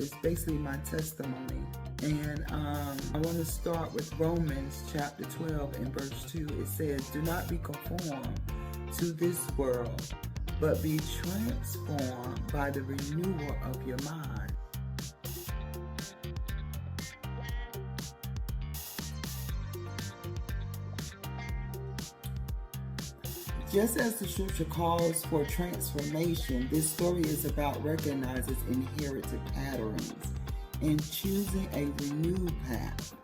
It's basically my testimony. And I want to start with Romans chapter 12 and verse 2. It says, "Do not be conformed to this world, but be transformed by the renewal of your mind." Just as the scripture calls for transformation, this story is about recognizing inherited patterns and choosing a renewed path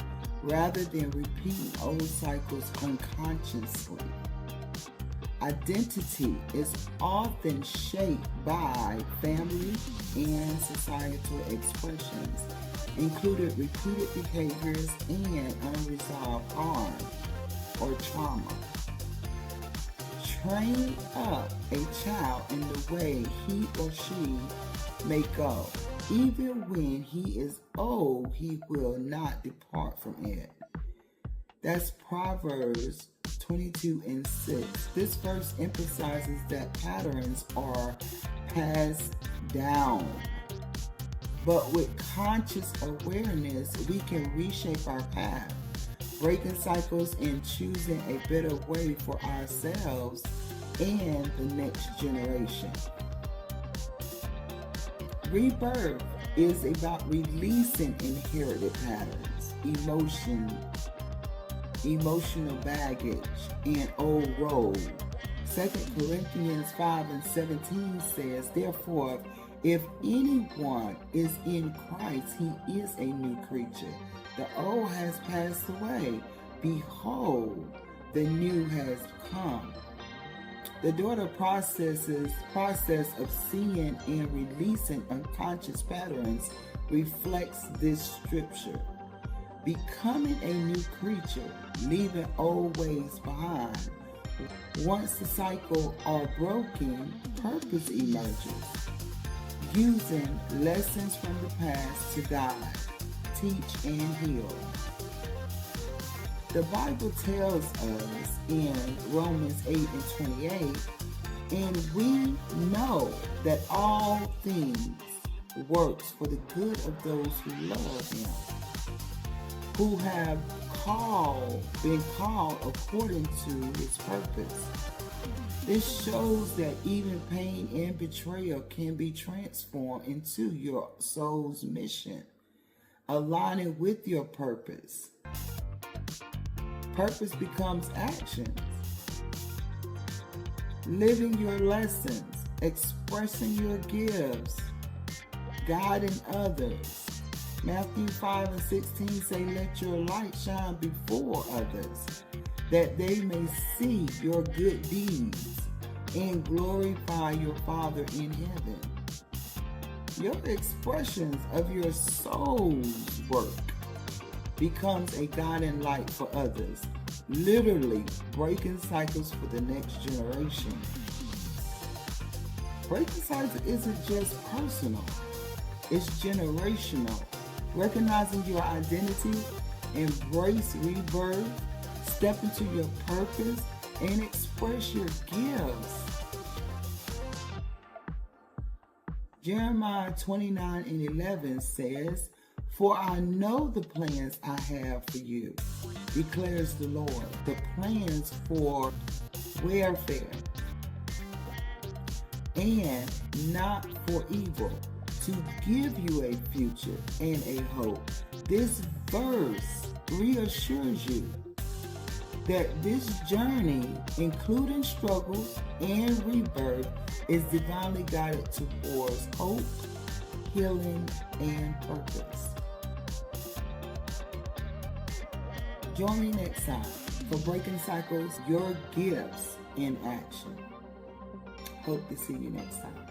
rather than repeating old cycles unconsciously. Identity is often shaped by family and societal expressions, including repeated behaviors and unresolved harm or trauma. Train up a child in the way he or she may go. Even when he is old, he will not depart from it. That's Proverbs 22 and 6. This verse emphasizes that patterns are passed down. But with conscious awareness, we can reshape our path, breaking cycles and choosing a better way for ourselves and the next generation. Rebirth is about releasing inherited patterns, emotional baggage, and old roles. 2 Corinthians 5 and 17 says, "Therefore, if anyone is in Christ, he is a new creature. The old has passed away. Behold, the new has come." The daughter process of seeing and releasing unconscious patterns reflects this scripture. Becoming a new creature, leaving old ways behind. Once the cycle are broken, purpose emerges. Using lessons from the past to guide, teach, and heal. The Bible tells us in Romans 8 and 28, "And we know that all things works for the good of those who love him, who have been called according to his purpose." This shows that even pain and betrayal can be transformed into your soul's mission, aligning with your purpose. Purpose becomes actions. Living your lessons, expressing your gifts, guiding others. Matthew 5 and 16 say, "Let your light shine before others, that they may see your good deeds and glorify your Father in heaven." Your expressions of your soul's work becomes a guiding light for others, literally breaking cycles for the next generation. Breaking cycles isn't just personal, it's generational. Recognizing your identity, embrace rebirth, step into your purpose, and express your gifts. Jeremiah 29 and 11 says, "For I know the plans I have for you, declares the Lord, the plans for welfare and not for evil, to give you a future and a hope." This verse reassures you that this journey, including struggles and rebirth, is divinely guided towards hope, healing, and purpose. Join me next time for Breaking Cycles, Your Gifts in Action. Hope to see you next time.